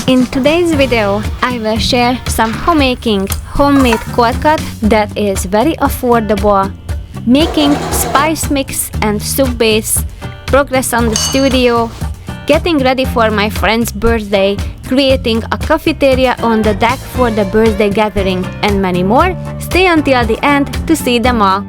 In today's video, I will share some homemade cold cut that is very affordable, making spice mix and soup base, progress on the studio, getting ready for my friend's birthday, creating a cafeteria on the deck for the birthday gathering, and many more. Stay until the end to see them all.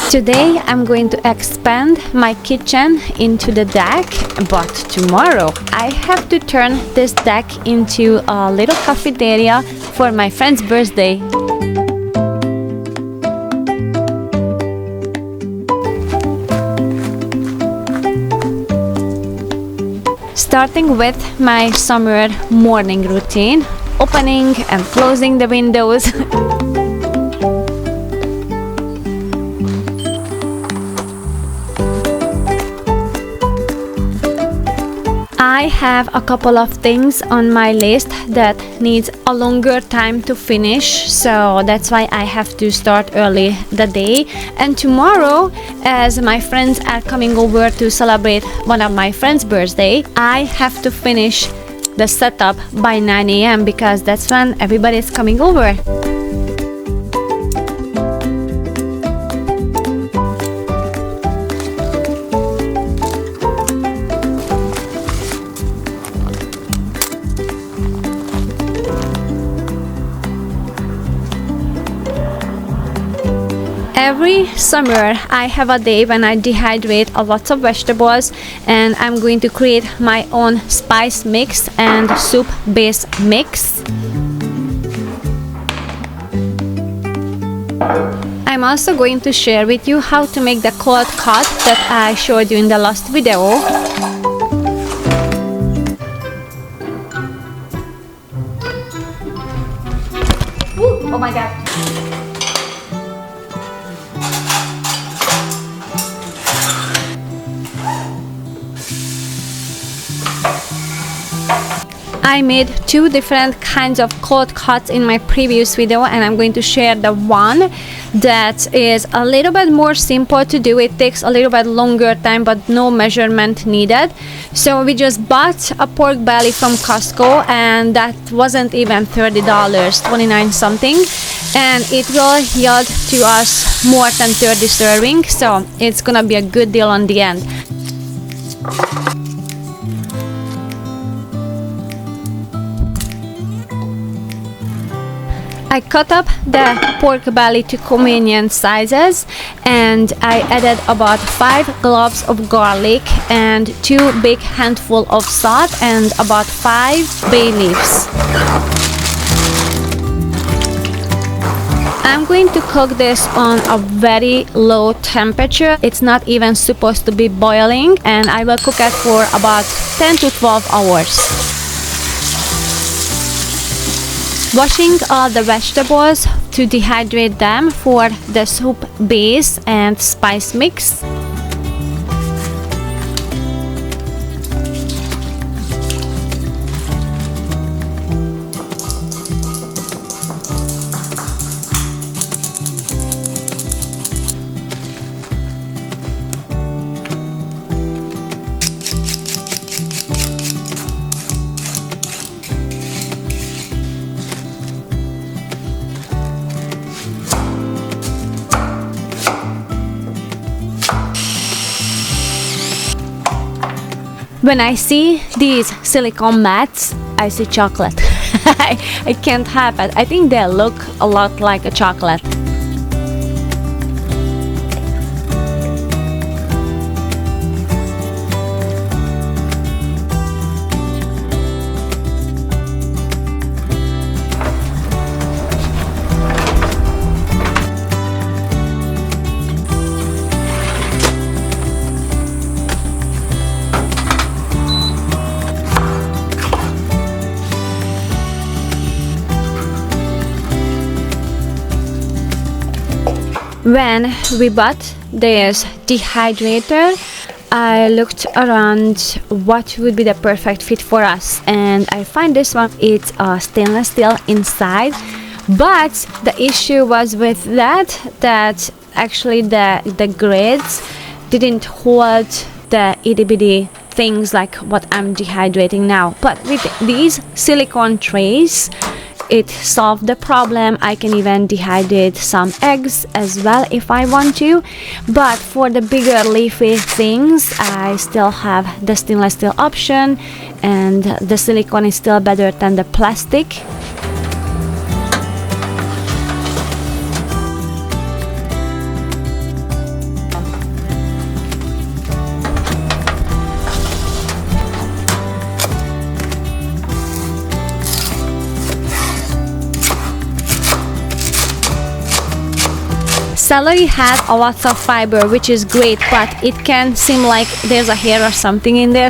Today I'm going to expand my kitchen into the deck, but tomorrow I have to turn this deck into a little cafeteria for my friend's birthday. Starting with my summer morning routine, opening and closing the windows. I have a couple of things on my list that needs a longer time to finish, so that's why I have to start early the day. And tomorrow, as my friends are coming over to celebrate one of my friends' birthday, I have to finish the setup by 9 a.m. because that's when everybody is coming over. Every summer I have a day when I dehydrate a lot of vegetables, and I'm going to create my own spice mix and soup base mix. I'm also going to share with you how to make the cold cut that I showed you in the last video. Ooh, oh my god. I made two different kinds of cold cuts in my previous video, and I'm going to share the one that is a little bit more simple to do. It takes a little bit longer time, but no measurement needed. So we just bought a pork belly from Costco, and that wasn't even $30, 29 something, and it will yield to us more than 30 servings, so it's gonna be a good deal on the end. I cut up the pork belly to convenient sizes, and I added about 5 cloves of garlic and 2 big handful of salt and about 5 bay leaves. I'm going to cook this on a very low temperature. It's not even supposed to be boiling, and I will cook it for about 10 to 12 hours. Washing all the vegetables to dehydrate them for the soup base and spice mix. When I see these silicone mats, I see chocolate. I can't help it. I think they look a lot like a chocolate. When we bought this dehydrator, I looked around what would be the perfect fit for us, and I find this one. It's stainless steel inside, but the issue was with that actually the grids didn't hold the itty bitty things like what I'm dehydrating now. But with these silicone trays, it solved the problem. I can even dehydrate some eggs as well if I want to. But for the bigger leafy things, I still have the stainless steel option, and the silicone is still better than the plastic. Celery has a lot of fiber, which is great, but it can seem like there's a hair or something in there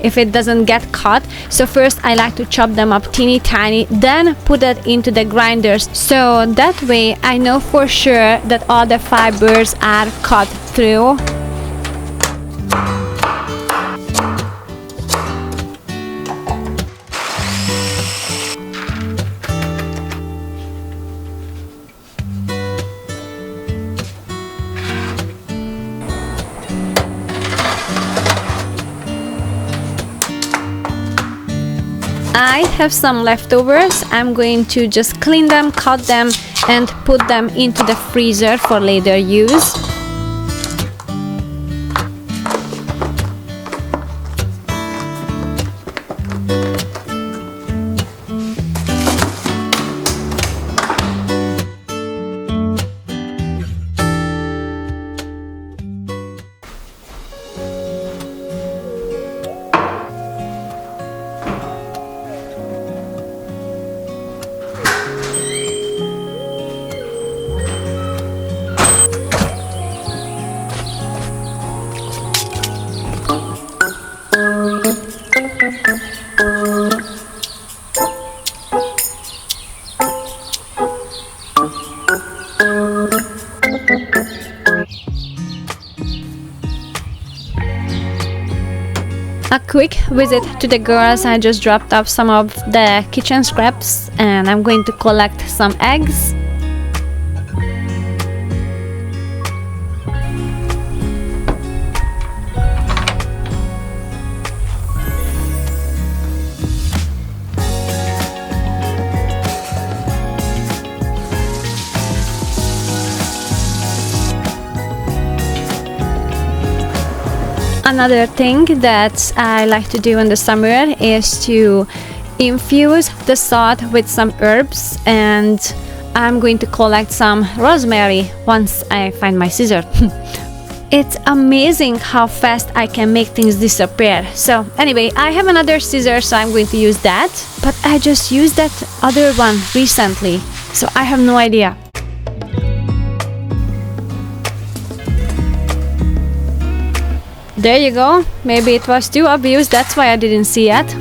if it doesn't get cut. So first I like to chop them up teeny tiny, then put it into the grinders, so that way I know for sure that all the fibers are cut through. I have some leftovers. I'm going to just clean them, cut them, and put them into the freezer for later use. A quick visit to the girls. I just dropped off some of the kitchen scraps, and I'm going to collect some eggs. Another thing that I like to do in the summer is to infuse the salt with some herbs, and I'm going to collect some rosemary once I find my scissor. It's amazing how fast I can make things disappear. So anyway, I have another scissor, so I'm going to use that, but I just used that other one recently, so I have no idea. There you go. Maybe it was too obvious, that's why I didn't see it.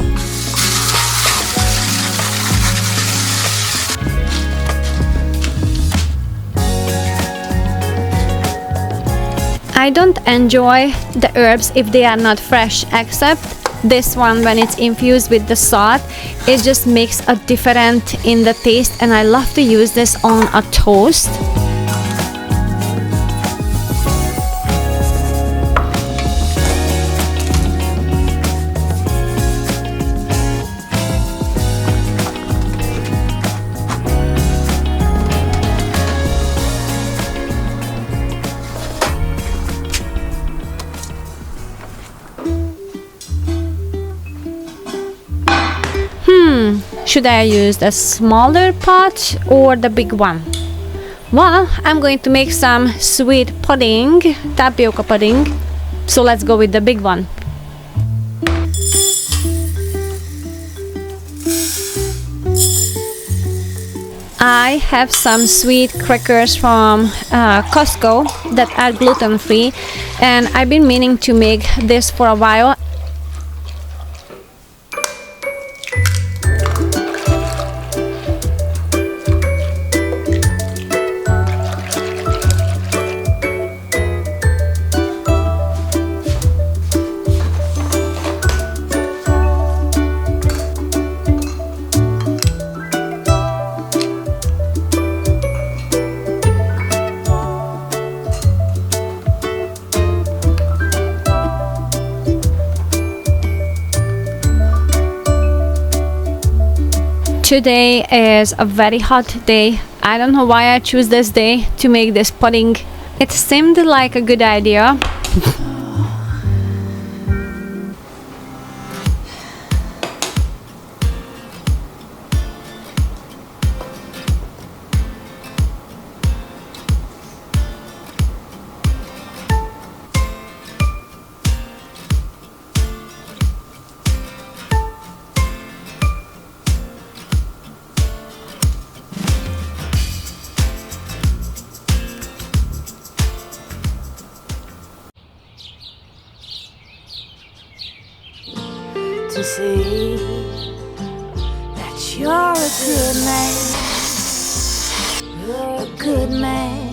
I don't enjoy the herbs if they are not fresh, except this one. When it's infused with the salt, it just makes a difference in the taste, and I love to use this on a toast. Should I use the smaller pot or the big one? Well, I'm going to make some sweet pudding, tapioca pudding, so let's go with the big one. I have some sweet crackers from Costco that are gluten-free, and I've been meaning to make this for a while. Today is a very hot day. I don't know why I choose this day to make this pudding. It seemed like a good idea. To see that you're a good man, you're a good man,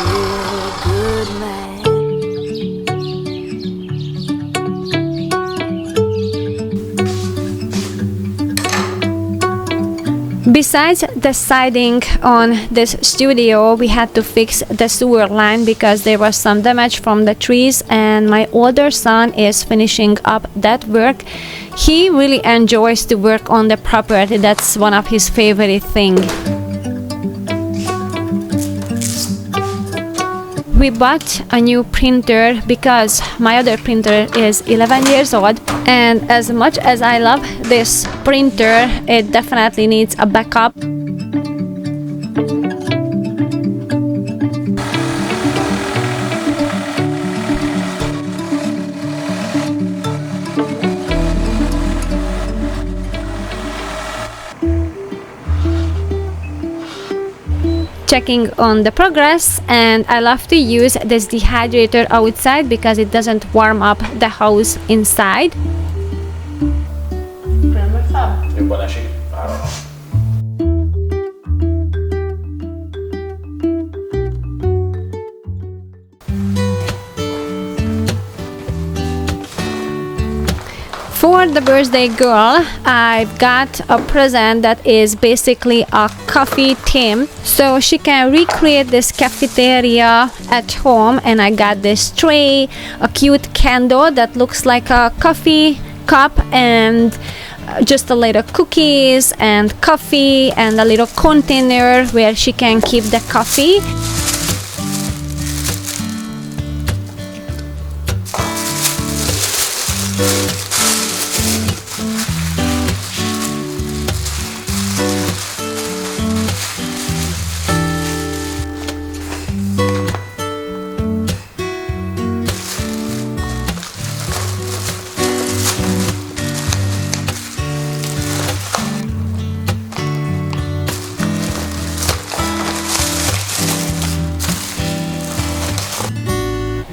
you're a good man. Besides deciding on this studio, we had to fix the sewer line because there was some damage from the trees, and my older son is finishing up that work. He really enjoys to work on the property. That's one of his favorite things. We bought a new printer because my other printer is 11 years old, and as much as I love this printer, it definitely needs a backup. Checking on the progress, and I love to use this dehydrator outside because it doesn't warm up the house inside. Jobban esik? I don't know. For the birthday girl, I've got a present that is basically a coffee theme, so she can recreate this cafeteria at home. And I got this tray, a cute candle that looks like a coffee cup, and just a little cookies and coffee, and a little container where she can keep the coffee.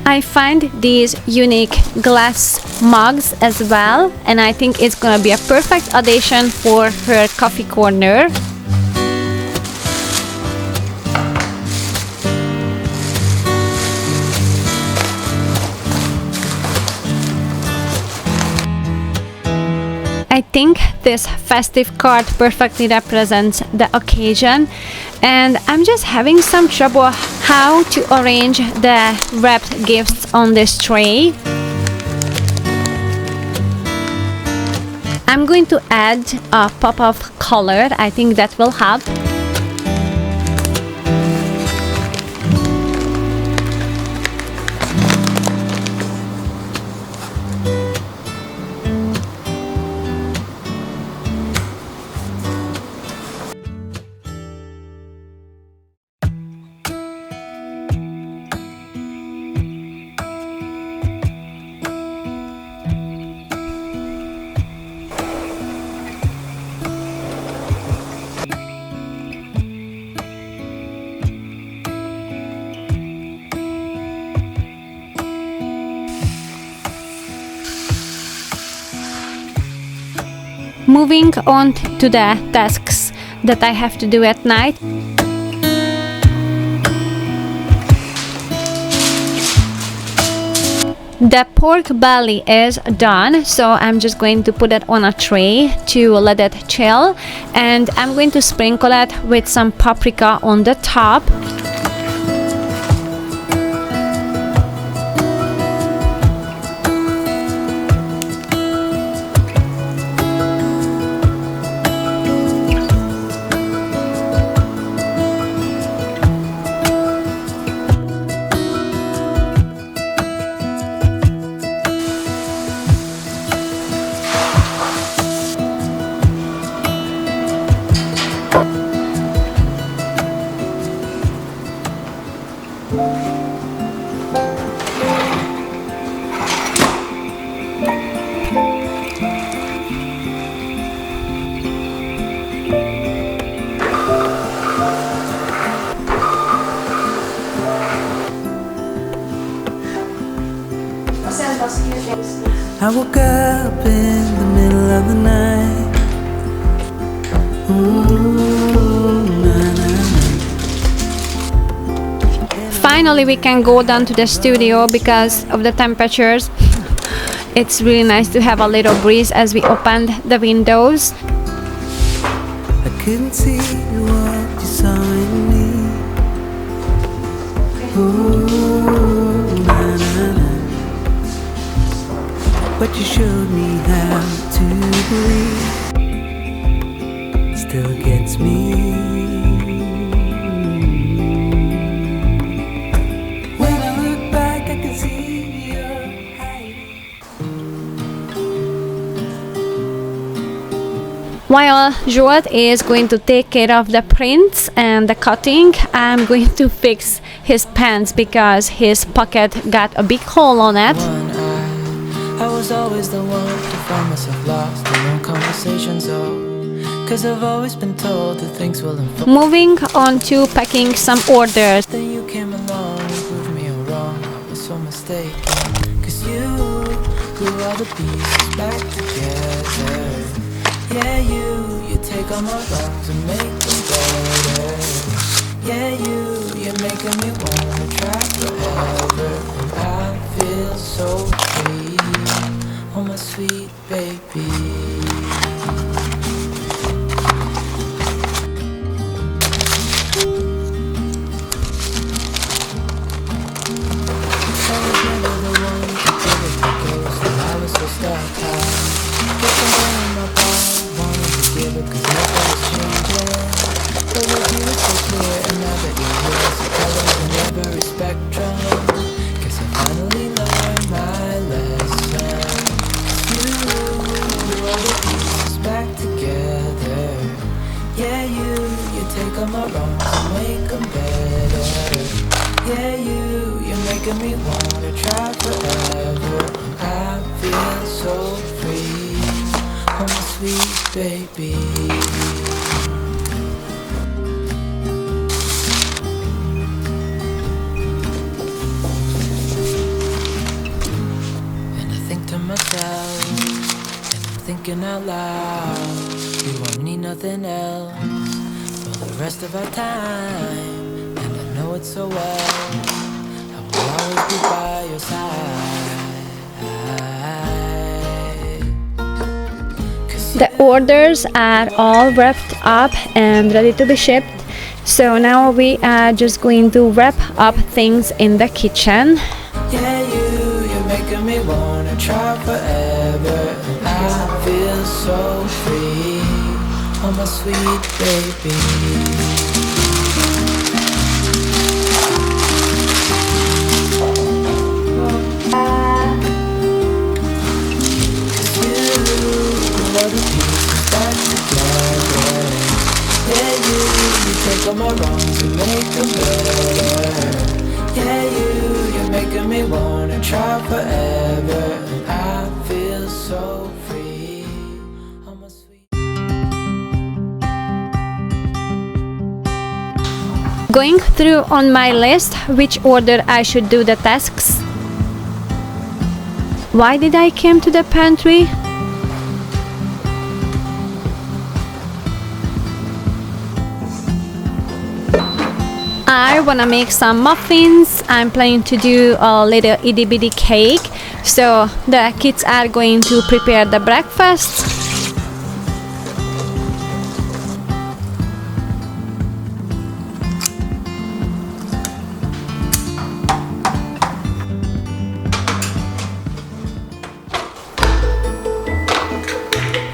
I find these unique glass mugs as well, and I think it's gonna be a perfect addition for her coffee corner. I think this festive card perfectly represents the occasion, and I'm just having some trouble how to arrange the wrapped gifts on this tray. I'm going to add a pop of color. I think that will help. Moving on to the tasks that I have to do at night. The pork belly is done, so I'm just going to put it on a tray to let it chill, and I'm going to sprinkle it with some paprika on the top. I woke up in the middle of the night. Finally, we can go down to the studio because of the temperatures. It's really nice to have a little breeze as we opened the windows. I couldn't see what you saw in me. But you showed me how to believe. Still gets me. When I look back, I can see your height. While Joel is going to take care of the prints and the cutting, I'm going to fix his pants because his pocket got a big hole on it. I was always the one to find myself lost in long conversations, cause I've always been told that things will unfold. Moving on to packing some orders. Then you came along and proved me wrong. I was so mistaken, cause you glue all the pieces back together. Yeah, you take all my wrongs and make them better. Yeah, you're making me wanna try forever. And I feel so free, oh my sweet baby. Me wanna try forever. I feel so free, oh my sweet baby. And I think to myself, and I'm thinking out loud, we won't need nothing else for the rest of our time. And I know it so well, always be by your side. The orders are all wrapped up and ready to be shipped. So now we are just going to wrap up things in the kitchen. Yeah, you're making me wanna try forever. And I feel so free, oh my sweet baby. Take all my wrongs and make them better. Yeah, you're making me wanna try forever. And I feel so free, oh my sweet. Going through on my list which order I should do the tasks. Why did I came to the pantry? I wanna make some muffins. I'm planning to do a little itty bitty cake. So the kids are going to prepare the breakfast.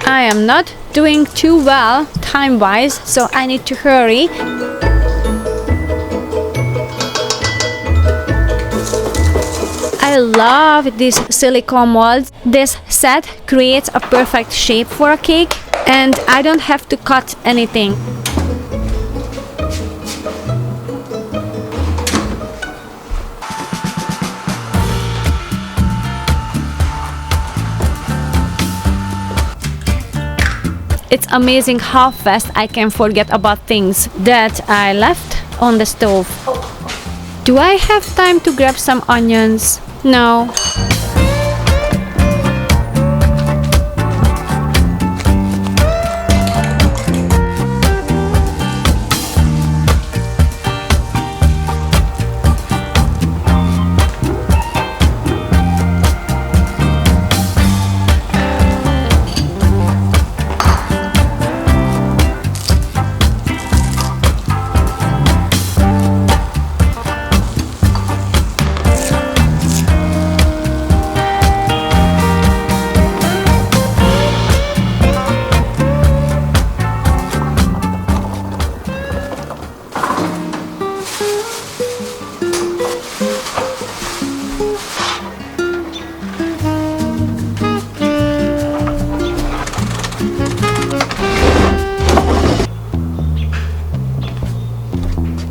I am not doing too well time-wise, so I need to hurry. I love these silicone molds. This set creates a perfect shape for a cake, and I don't have to cut anything. It's amazing how fast I can forget about things that I left on the stove. Do I have time to grab some onions? No.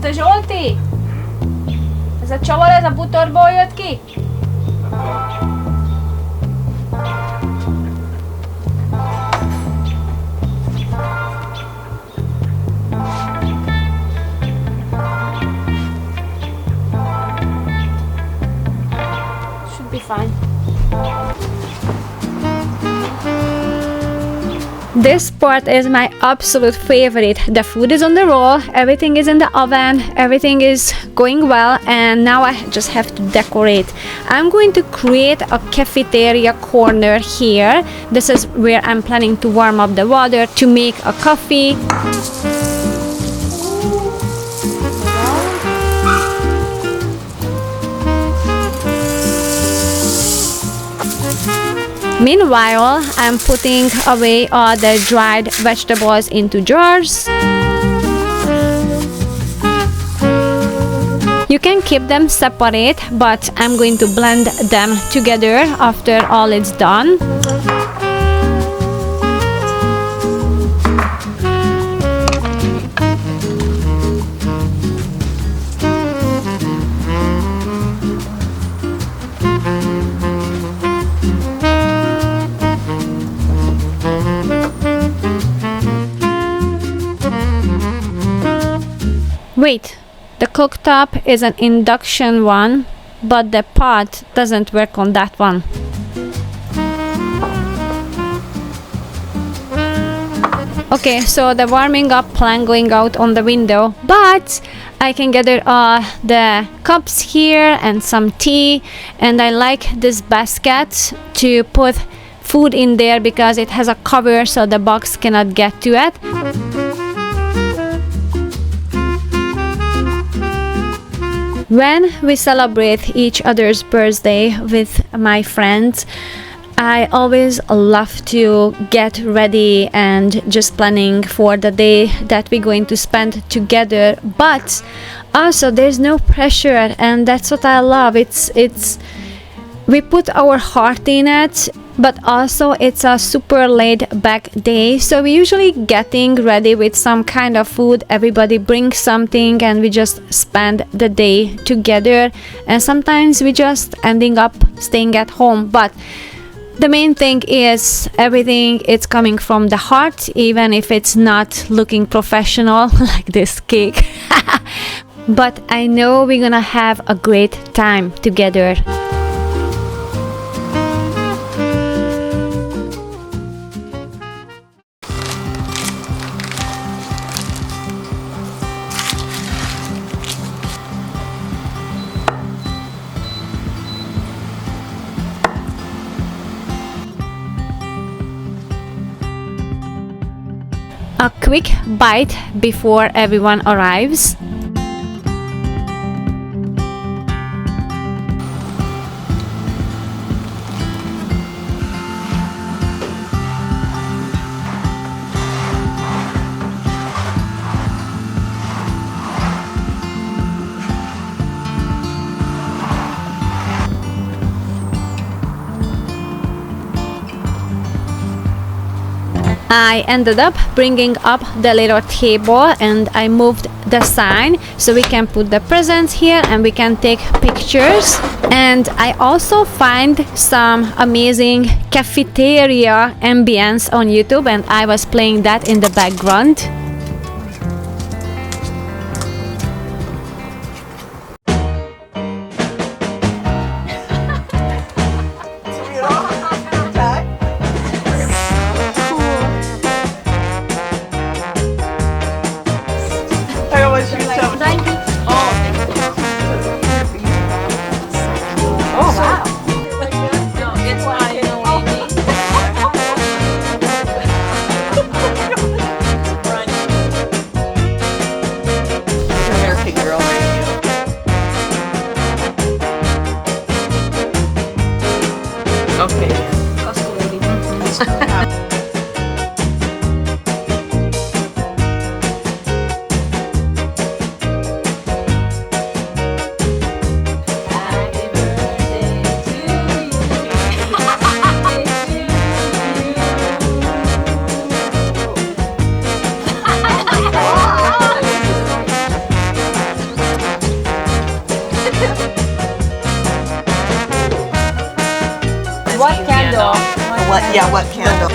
Te Zsolti! Ez a csavar, ez a butorból jött ki? Should be fine. This part is my absolute favorite. The food is on the roll, everything is in the oven, everything is going well, and now I just have to decorate. I'm going to create a cafeteria corner here. This is where I'm planning to warm up the water to make a coffee. Meanwhile, I'm putting away all the dried vegetables into jars. You can keep them separate, but I'm going to blend them together after all is done. Wait, the cooktop is an induction one, but the pot doesn't work on that one. Okay, so the warming up plan going out on the window, but I can gather the cups here and some tea, and I like this basket to put food in there because it has a cover so the bugs cannot get to it. When we celebrate each other's birthday with my friends, I always love to get ready and just planning for the day that we're going to spend together, but also there's no pressure, and that's what I love. It's we put our heart in it, but also it's a super laid back day, so we usually getting ready with some kind of food. Everybody brings something and we just spend the day together, and sometimes we just ending up staying at home, but the main thing is everything is coming from the heart, even if it's not looking professional like this cake. But I know we're gonna have a great time together. A quick bite before everyone arrives. I ended up bringing up the little table and I moved the sign so we can put the presents here and we can take pictures. And I also find some amazing cafeteria ambience on YouTube and I was playing that in the background. What candle? What candle?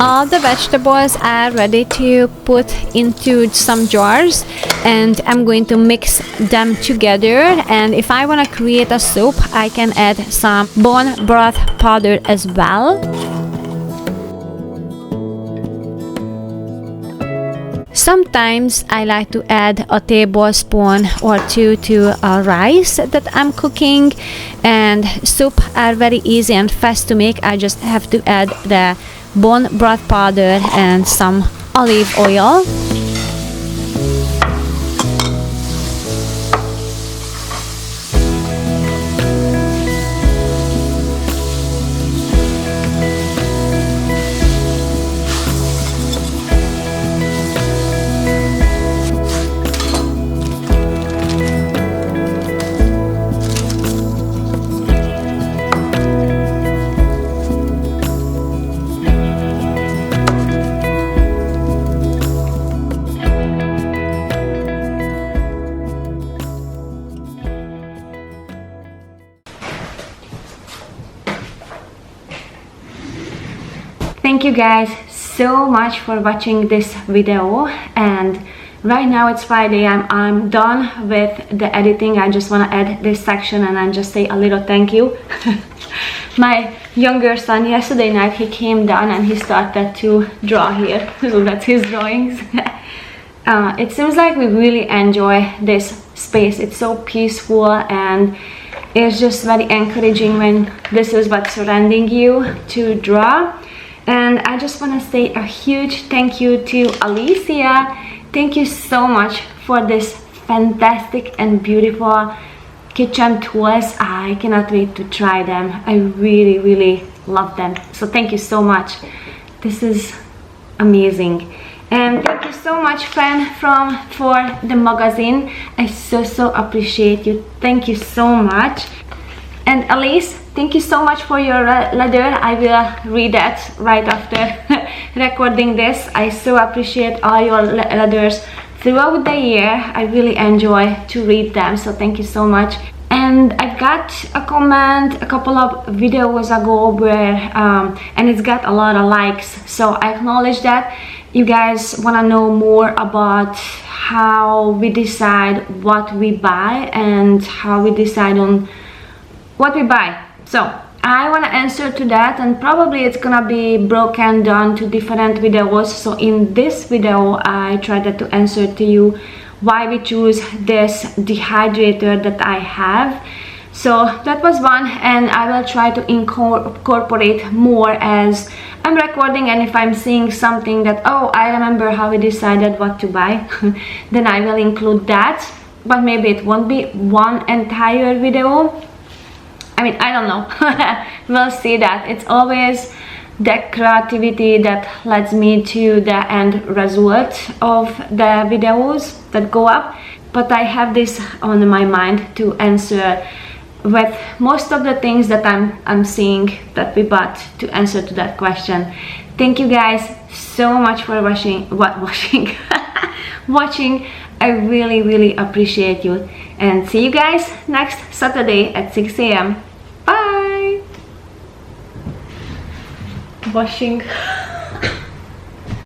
All the vegetables are ready to put into some jars and I'm going to mix them together, and if I want to create a soup I can add some bone broth powder as well. Sometimes I like to add a tablespoon or two to rice that I'm cooking, and soup are very easy and fast to make. I just have to add the bone broth powder and some olive oil. Thank you guys so much for watching this video, and right now it's Friday. I'm done with the editing. I just want to add this section and then just say a little thank you. My younger son, yesterday night he came down and he started to draw here. So that's his drawings. It seems like we really enjoy this space. It's so peaceful and it's just very encouraging when this is what's surrounding you to draw. And I just want to say a huge thank you to Alicia. Thank you so much for this fantastic and beautiful kitchen tools. I cannot wait to try them. I really love them. So thank you so much. This is amazing. And thank you so much, friend from For the Magazine. I so appreciate you. Thank you so much. And Elise, thank you so much for your letter. I will read that right after recording this. I so appreciate all your letters throughout the year. I really enjoy to read them, so thank you so much. And I got a comment a couple of videos ago where and it's got a lot of likes, so I acknowledge that. You guys want to know more about how we decide what we buy and how we decide on what we buy. So I want to answer to that, and probably it's gonna be broken down to different videos. So in this video I tried to answer to you why we choose this dehydrator that I have. So that was one, and I will try to incorporate more as I'm recording, and if I'm seeing something that, oh, I remember how we decided what to buy, then I will include that, but maybe it won't be one entire video. I mean, I don't know. We'll see that. It's always the creativity that leads me to the end result of the videos that go up. But I have this on my mind to answer with most of the things that I'm seeing that we bought, to answer to that question. Thank you guys so much for watching. I really appreciate you, and see you guys next Saturday at 6 a.m. Bye. Washing.